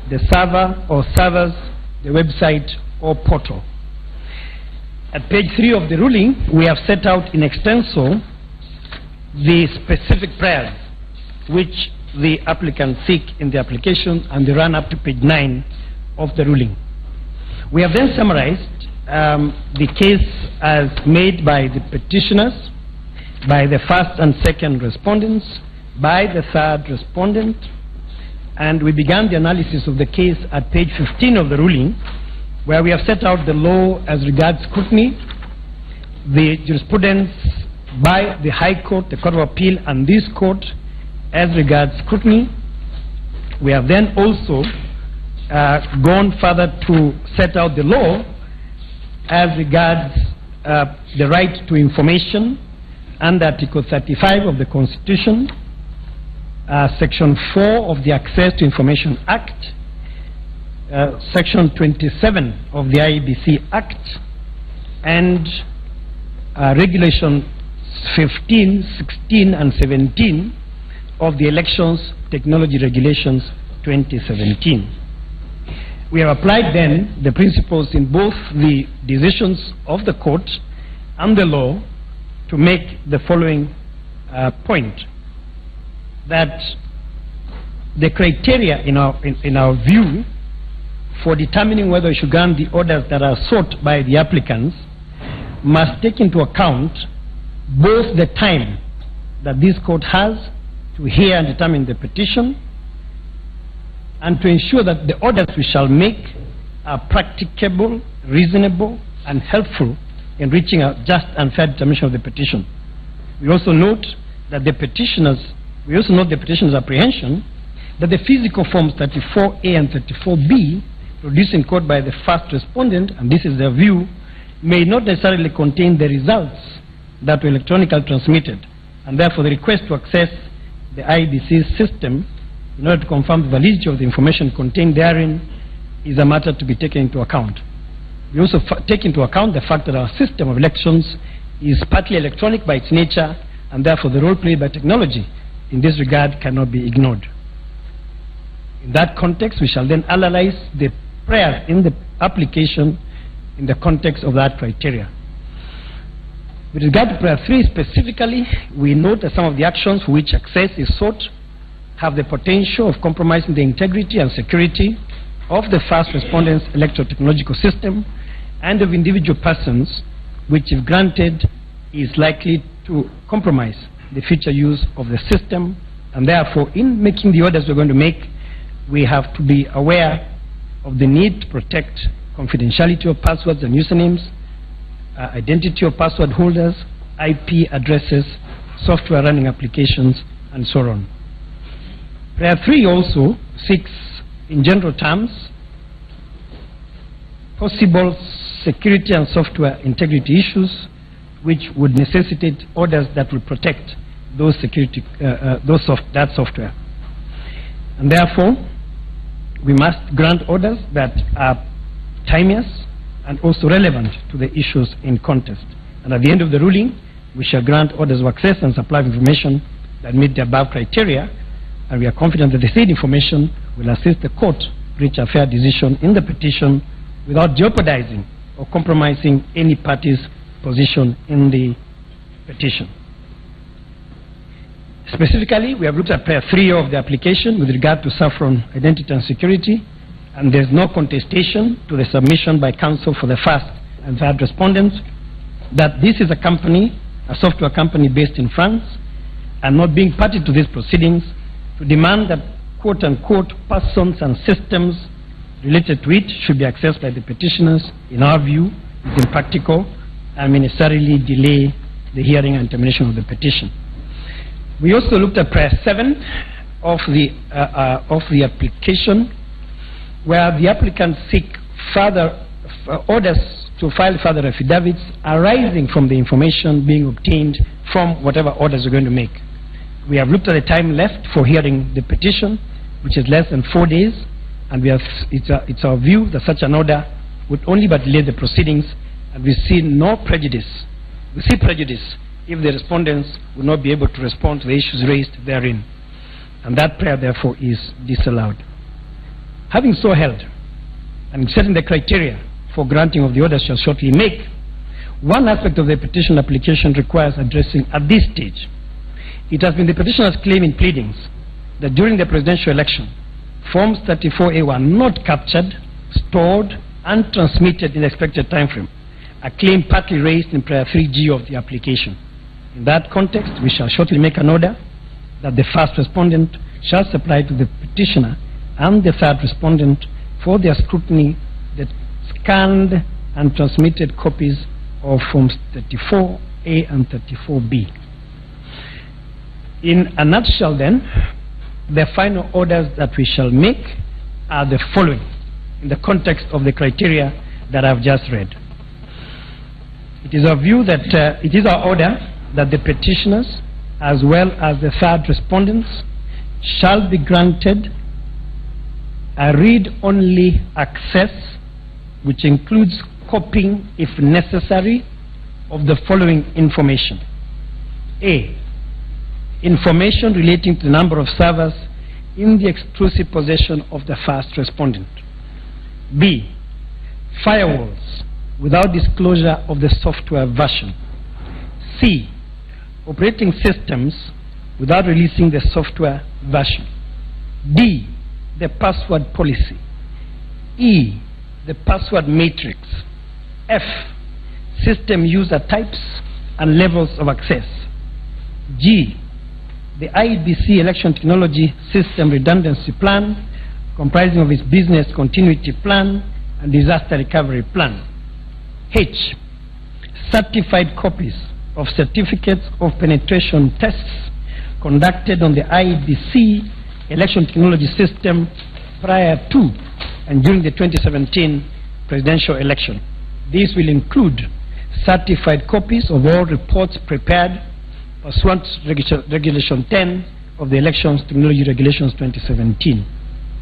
the server or servers, the website or portal. At page 3 of the ruling, we have set out in extenso the specific prayers which the applicants seek in the application, and they run up to page 9 of the ruling. We have then summarized the case as made by the petitioners, by the first and second respondents, by the third respondent, and we began the analysis of the case at page 15 of the ruling, where we have set out the law as regards scrutiny, the jurisprudence by the High Court, the Court of Appeal, and this court as regards scrutiny. We have then also gone further to set out the law as regards the right to information under Article 35 of the Constitution, Section 4 of the Access to Information Act, Section 27 of the IEBC Act, and Regulation 15, 16, and 17 of the Elections Technology Regulations 2017. We have applied then the principles in both the decisions of the court and the law to make the following point, that the criteria in our view for determining whether we should grant the orders that are sought by the applicants must take into account both the time that this court has to hear and determine the petition, and to ensure that the orders we shall make are practicable, reasonable, and helpful in reaching a just and fair determination of the petition. We also note that the petitioner's apprehension that the physical forms 34A and 34B produced in court by the first respondent, and this is their view, may not necessarily contain the results that were electronically transmitted, and therefore the request to access the IEBC system in order to confirm the validity of the information contained therein is a matter to be taken into account. We also take into account the fact that our system of elections is partly electronic by its nature, and therefore the role played by technology in this regard cannot be ignored. In that context, we shall then analyze the prayer in the application in the context of that criteria. With regard to prayer 3 specifically, we note that some of the actions for which access is sought have the potential of compromising the integrity and security of the first respondent's electro-technological system and of individual persons, which if granted is likely to compromise the future use of the system. And therefore, in making the orders we're going to make, we have to be aware of the need to protect confidentiality of passwords and usernames, identity of password holders, IP addresses, software running applications, and so on. Prayer 3 also seeks, in general terms, possible security and software integrity issues which would necessitate orders that will protect those that software. And therefore, we must grant orders that are timeous and also relevant to the issues in contest. And at the end of the ruling, we shall grant orders of access and supply of information that meet the above criteria, and we are confident that the said information will assist the court to reach a fair decision in the petition without jeopardizing or compromising any party's position in the petition. Specifically, we have looked at prayer 3 of the application with regard to saffron identity and security, and there is no contestation to the submission by counsel for the first and third respondents that this is a company, a software company based in France, and not being party to these proceedings, to demand that quote-unquote persons and systems related to it should be accessed by the petitioners, in our view, is impractical and may necessarily delay the hearing and termination of the petition. We also looked at prayer 7 of the application, where the applicants seek further orders to file further affidavits arising from the information being obtained from whatever orders we're going to make. We have looked at the time left for hearing the petition, which is less than 4 days, and it's our view that such an order would only but delay the proceedings, and we see no prejudice. We see prejudice if the respondents would not be able to respond to the issues raised therein, and that prayer therefore is disallowed. Having so held, and setting the criteria for granting of the order shall shortly make, one aspect of the petition application requires addressing at this stage. It has been the petitioner's claim in pleadings that during the presidential election, Forms 34A were not captured, stored, and transmitted in the expected time frame, a claim partly raised in Prayer 3G of the application. In that context, we shall shortly make an order that the first respondent shall supply to the petitioner and the third respondent for their scrutiny the scanned and transmitted copies of Forms 34A and 34B. In a nutshell then, the final orders that we shall make are the following in the context of the criteria that I've just read. It is our view that it is our order that the petitioners as well as the third respondents shall be granted a read-only access, which includes copying, if necessary, of the following information. A, information relating to the number of servers in the exclusive possession of the first respondent. B, firewalls without disclosure of the software version. C, operating systems without releasing the software version. D, the password policy. E, the password matrix. F, system user types and levels of access. G, the IEBC election technology system redundancy plan, comprising of its business continuity plan and disaster recovery plan. H, certified copies of certificates of penetration tests conducted on the IEBC election technology system prior to and during the 2017 presidential election. These will include certified copies of all reports prepared pursuant to Regulation 10 of the Elections Technology Regulations 2017,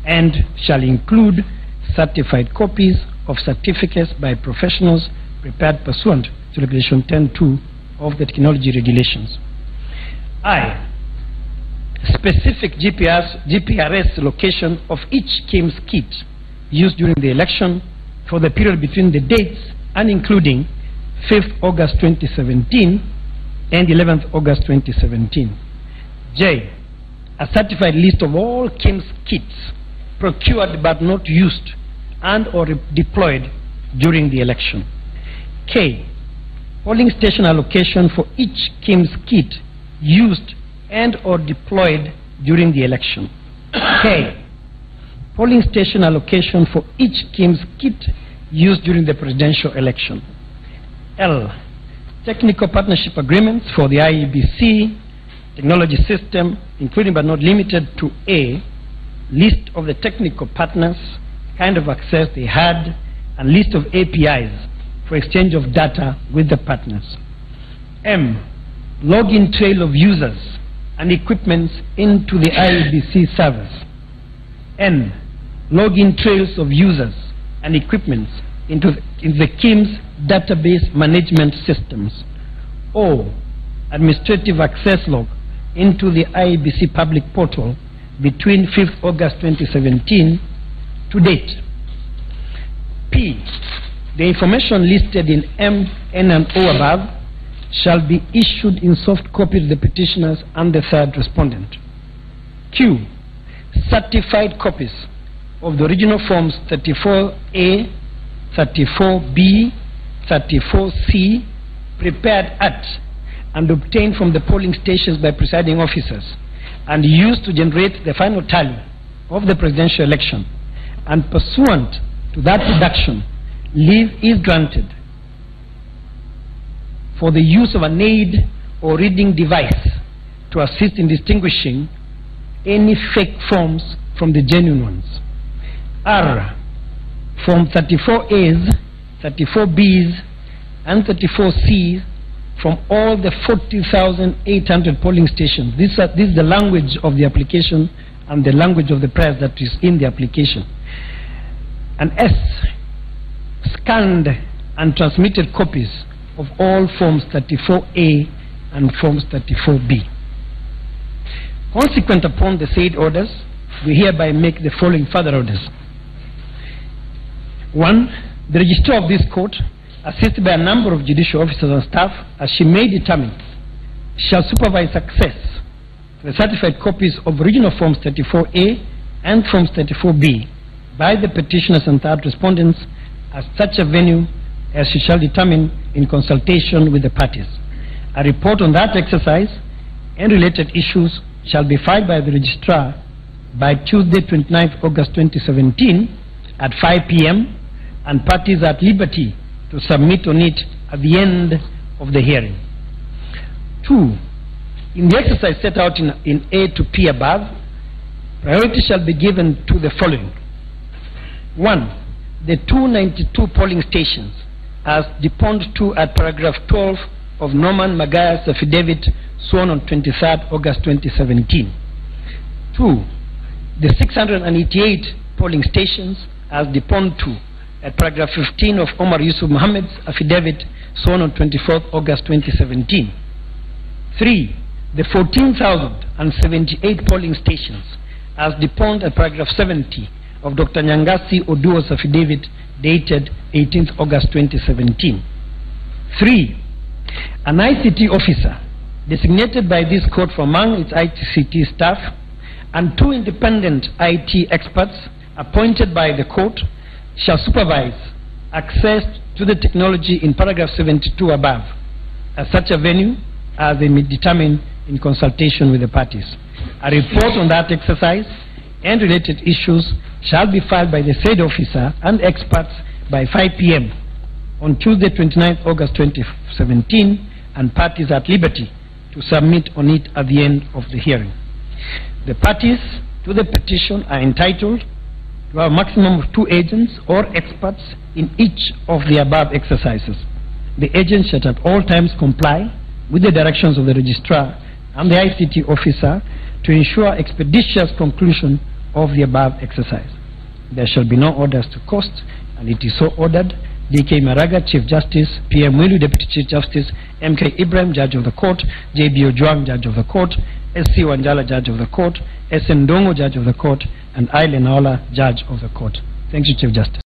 and shall include certified copies of certificates by professionals prepared pursuant to Regulation 10.2 of the Technology Regulations. I, specific GPRS location of each KIMS kit used during the election for the period between the dates and including 5th August 2017 and 11th August 2017. J, a certified list of all KIMS kits procured but not used and or deployed during the election. K, polling station allocation for each KIMS kit used and or deployed during the election. K, polling station allocation for each KIMS kit used during the presidential election. L, technical partnership agreements for the IEBC technology system, including but not limited to A, list of the technical partners, kind of access they had, and list of APIs for exchange of data with the partners. M, login trail of users and equipments into the IEBC servers. N, login trails of users and equipments into the KIMS database management systems. O, administrative access log into the IEBC public portal between 5th August 2017 to date. P, the information listed in M, N, and O above shall be issued in soft copy to the petitioners and the third respondent. Q, certified copies of the original forms 34A, 34B, 34C, prepared at and obtained from the polling stations by presiding officers and used to generate the final tally of the presidential election, and pursuant to that production, leave is granted for the use of an aid or reading device to assist in distinguishing any fake forms from the genuine ones. R, Form 34As, 34Bs, and 34Cs from all the 40,800 polling stations. This is the language of the application and the language of the press that is in the application. And S, scanned and transmitted copies of all Forms 34A and Forms 34B. Consequent upon the said orders, we hereby make the following further orders. 1. The registrar of this court, assisted by a number of judicial officers and staff, as she may determine, shall supervise access to the certified copies of original Forms 34A and Forms 34B by the petitioners and third respondents at such a venue as she shall determine in consultation with the parties. A report on that exercise and related issues shall be filed by the registrar by Tuesday, 29th August 2017 at 5 p.m. and parties are at liberty to submit on it at the end of the hearing. 2. In the exercise set out in A to P above, priority shall be given to the following. 1. The 292 polling stations as deponed to at paragraph 12 of Norman Magaya's affidavit sworn on 23rd August 2017. 2. The 688 polling stations as deponed to at paragraph 15 of Omar Yusuf Mohammed's affidavit sworn on 24th August 2017. 3. The 14,078 polling stations as deponed at paragraph 70 of Dr. Nyangasi Oduo's affidavit dated 18th August 2017. 3. An ICT officer designated by this court from among its ICT staff and 2 independent IT experts appointed by the court shall supervise access to the technology in paragraph 72 above at such a venue as they may determine in consultation with the parties. A report on that exercise and related issues shall be filed by the said officer and experts by 5 p.m. on Tuesday, 29th August 2017, and parties at liberty to submit on it at the end of the hearing. The parties to the petition are entitled to have a maximum of 2 agents or experts in each of the above exercises. The agents shall at all times comply with the directions of the registrar and the ICT officer to ensure expeditious conclusion of the above exercise. There shall be no orders to cost, and it is so ordered. D.K. Maraga, Chief Justice; P.M. Wilu, Deputy Chief Justice; M.K. Ibrahim, Judge of the Court; J.B. Ojwang, Judge of the Court; S.C. Wanjala, Judge of the Court; S.N. Ndongo, Judge of the Court; and I. Lenaola, Judge of the Court. Thank you, Chief Justice.